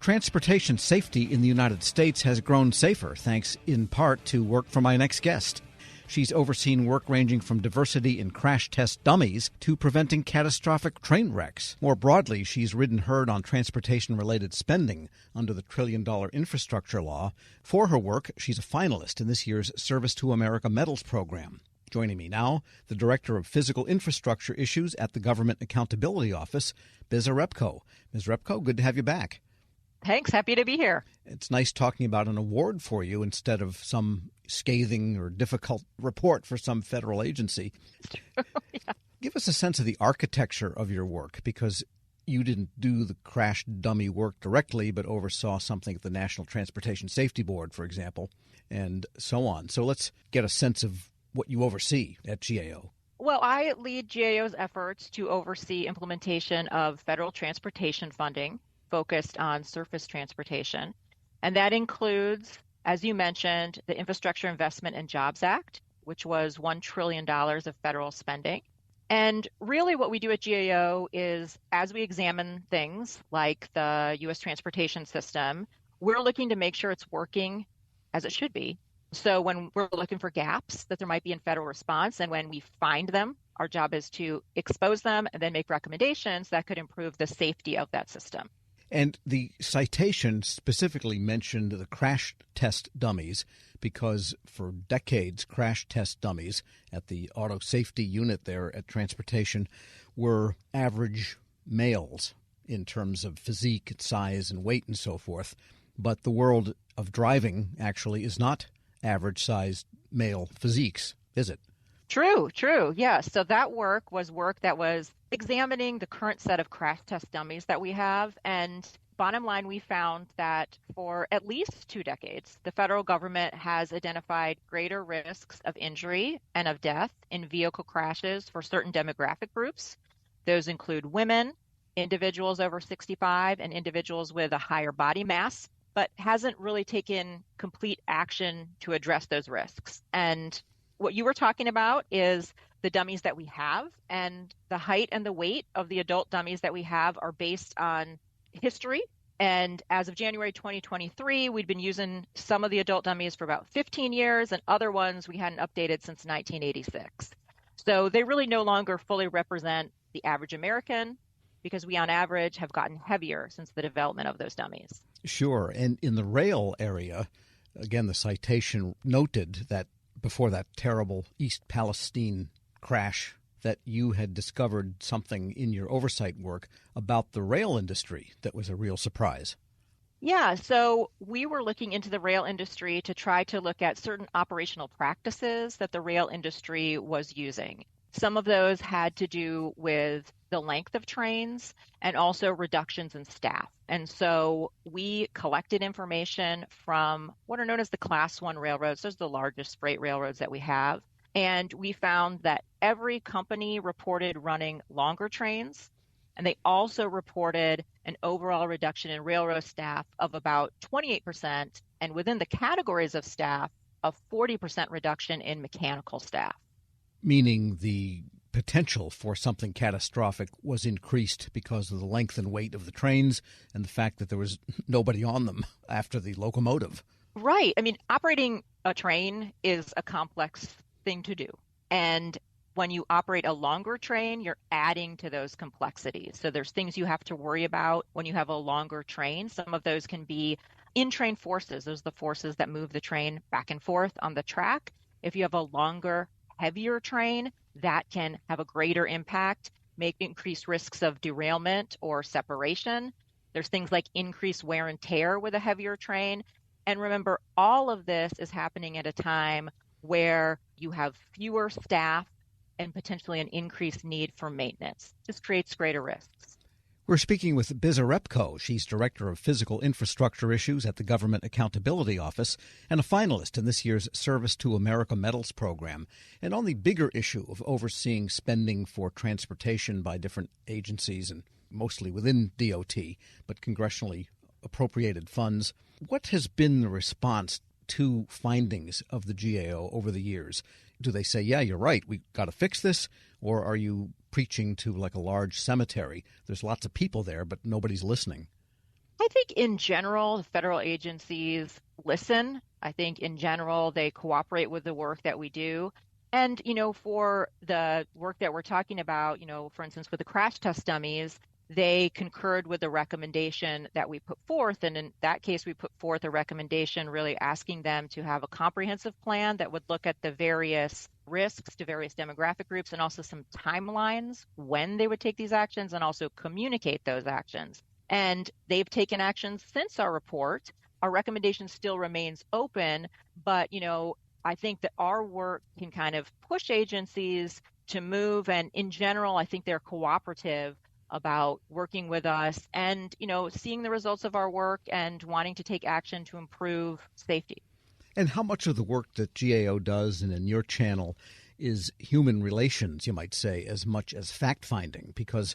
Transportation safety in the United States has grown safer, thanks in part to work from my next guest. She's overseen work ranging from diversity in crash test dummies to preventing catastrophic train wrecks. More broadly, she's ridden herd on transportation-related spending under the $1 trillion infrastructure law. For her work, she's a finalist in this year's Service to America Medals program. Joining me now, the Director of Physical Infrastructure Issues at the Government Accountability Office, Biza Repko. Ms. Repko, good to have you back. Thanks. Happy to be here. It's nice talking about an award for you instead of some scathing or difficult report for some federal agency. Yeah. Give us a sense of the architecture of your work, because you didn't do the crash dummy work directly, but oversaw something at the National Transportation Safety Board, for example, and so on. So let's get a sense of what you oversee at GAO. Well, I lead GAO's efforts to oversee implementation of federal transportation funding focused on surface transportation. And that includes, as you mentioned, the Infrastructure Investment and Jobs Act, which was $1 trillion of federal spending. And really what we do at GAO is, as we examine things like the U.S. transportation system, we're looking to make sure it's working as it should be. So when we're looking for gaps that there might be in federal response, and when we find them, our job is to expose them and then make recommendations that could improve the safety of that system. And the citation specifically mentioned the crash test dummies because for decades, crash test dummies at the auto safety unit there at transportation were average males in terms of physique, size, and weight and so forth. But the world of driving actually is not average-sized male physiques, is it? True. Yes. So that work was examining the current set of crash test dummies that we have. And bottom line, we found that for at least 2 decades, the federal government has identified greater risks of injury and of death in vehicle crashes for certain demographic groups. Those include women, individuals over 65, and individuals with a higher body mass, but hasn't really taken complete action to address those risks. And what you were talking about is the dummies that we have, and the height and the weight of the adult dummies that we have are based on history. And as of January 2023, we'd been using some of the adult dummies for about 15 years, and other ones we hadn't updated since 1986. So they really no longer fully represent the average American, because we on average have gotten heavier since the development of those dummies. Sure. And in the rail area, again, the citation noted that before that terrible East Palestine crash, that you had discovered something in your oversight work about the rail industry that was a real surprise. Yeah, so we were looking into the rail industry to try to look at certain operational practices that the rail industry was using. Some of those had to do with the length of trains and also reductions in staff. And so we collected information from what are known as the Class 1 railroads. Those are the largest freight railroads that we have. And we found that every company reported running longer trains, and they also reported an overall reduction in railroad staff of about 28%, and within the categories of staff, a 40% reduction in mechanical staff. Meaning the potential for something catastrophic was increased because of the length and weight of the trains and the fact that there was nobody on them after the locomotive. Right. I mean, operating a train is a complex thing to do. And when you operate a longer train, you're adding to those complexities. So there's things you have to worry about when you have a longer train. Some of those can be in-train forces. Those are the forces that move the train back and forth on the track. If you have a longer, heavier train, that can have a greater impact, make increased risks of derailment or separation. There's things like increased wear and tear with a heavier train. And remember, all of this is happening at a time where you have fewer staff and potentially an increased need for maintenance. This creates greater risks. We're speaking with Biza Repko. She's Director of Physical Infrastructure Issues at the Government Accountability Office and a finalist in this year's Service to America Medals program. And on the bigger issue of overseeing spending for transportation by different agencies and mostly within DOT, but congressionally appropriated funds, what has been the response to findings of the GAO over the years? Do they say, yeah, you're right, we've got to fix this? Or are you preaching to like a large cemetery? There's lots of people there, but nobody's listening. I think in general, the federal agencies listen. I think in general, they cooperate with the work that we do. And, for the work that we're talking about, for instance, with the crash test dummies, they concurred with the recommendation that we put forth. And in that case, we put forth a recommendation really asking them to have a comprehensive plan that would look at the various risks to various demographic groups and also some timelines when they would take these actions and also communicate those actions. And they've taken actions since our report. Our recommendation still remains open, but, I think that our work can kind of push agencies to move. And in general, I think they're cooperative about working with us and, seeing the results of our work and wanting to take action to improve safety. And how much of the work that GAO does and in your channel is human relations, you might say, as much as fact-finding? Because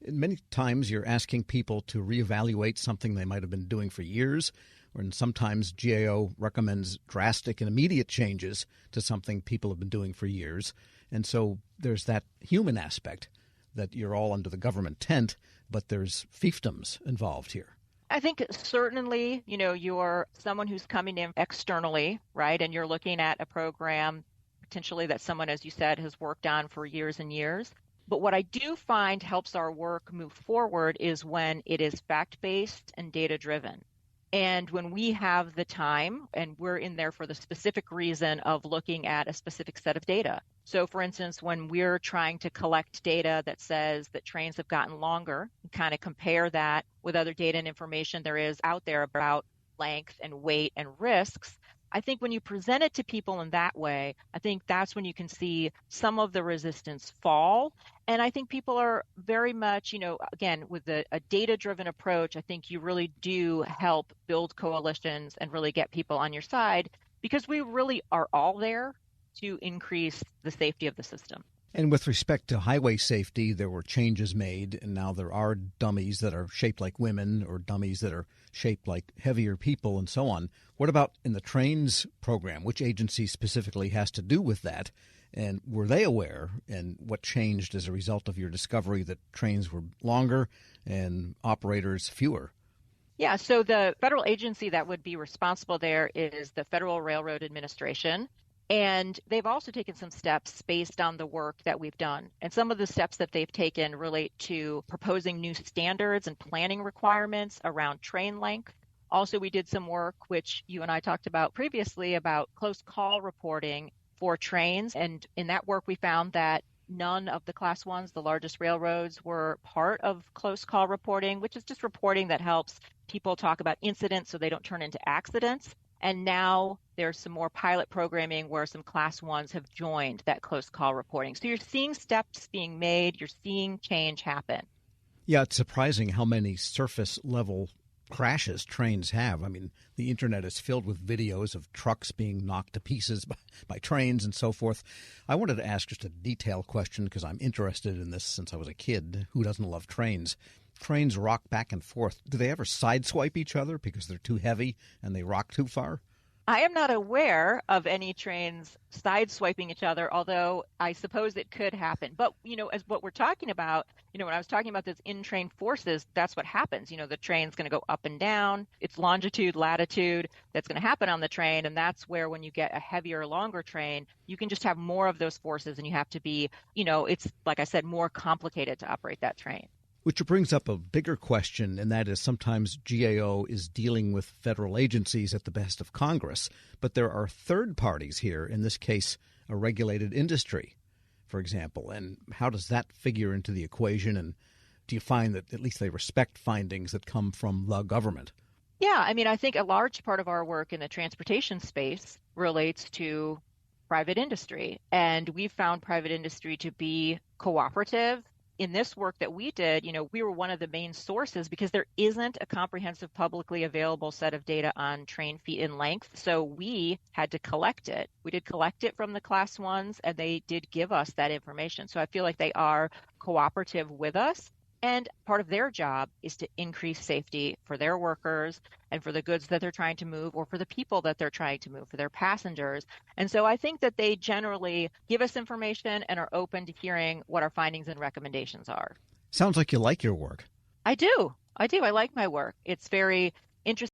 many times you're asking people to reevaluate something they might have been doing for years, and sometimes GAO recommends drastic and immediate changes to something people have been doing for years. And so there's that human aspect that you're all under the government tent, but there's fiefdoms involved here. I think certainly, you're someone who's coming in externally, right? And you're looking at a program potentially that someone, as you said, has worked on for years and years. But what I do find helps our work move forward is when it is fact-based and data-driven. And when we have the time and we're in there for the specific reason of looking at a specific set of data. So for instance, when we're trying to collect data that says that trains have gotten longer, and kind of compare that with other data and information there is out there about length and weight and risks, I think when you present it to people in that way, I think that's when you can see some of the resistance fall. And I think people are very much, again, with a data-driven approach, I think you really do help build coalitions and really get people on your side because we really are all there to increase the safety of the system. And with respect to highway safety, there were changes made, and now there are dummies that are shaped like women or dummies that are shaped like heavier people and so on. What about in the trains program? Which agency specifically has to do with that? And were they aware? And what changed as a result of your discovery that trains were longer and operators fewer? Yeah, so the federal agency that would be responsible there is the Federal Railroad Administration. And they've also taken some steps based on the work that we've done. And some of the steps that they've taken relate to proposing new standards and planning requirements around train length. Also, we did some work, which you and I talked about previously, about close call reporting for trains. And in that work, we found that none of the class ones, the largest railroads, were part of close call reporting, which is just reporting that helps people talk about incidents so they don't turn into accidents. And now there's some more pilot programming where some class ones have joined that close call reporting. So you're seeing steps being made. You're seeing change happen. Yeah, it's surprising how many surface level crashes trains have. I mean, the internet is filled with videos of trucks being knocked to pieces by trains and so forth. I wanted to ask just a detailed question because I'm interested in this since I was a kid. Who doesn't love trains? Trains rock back and forth. Do they ever sideswipe each other because they're too heavy and they rock too far? I am not aware of any trains sideswiping each other, although I suppose it could happen. But, as what we're talking about, when I was talking about those in-train forces, that's what happens. The train's going to go up and down. It's longitude, latitude that's going to happen on the train. And that's where when you get a heavier, longer train, you can just have more of those forces and you have to be, it's, like I said, more complicated to operate that train. Which brings up a bigger question, and that is sometimes GAO is dealing with federal agencies at the behest of Congress, but there are third parties here, in this case, a regulated industry, for example. And how does that figure into the equation? And do you find that at least they respect findings that come from the government? Yeah, I think a large part of our work in the transportation space relates to private industry. And we've found private industry to be cooperative. In this work that we did, we were one of the main sources because there isn't a comprehensive publicly available set of data on train feet in length. So we had to collect it. We did collect it from the class ones and they did give us that information. So I feel like they are cooperative with us. And part of their job is to increase safety for their workers and for the goods that they're trying to move or for the people that they're trying to move, for their passengers. And so I think that they generally give us information and are open to hearing what our findings and recommendations are. Sounds like you like your work. I do. I do. I like my work. It's very interesting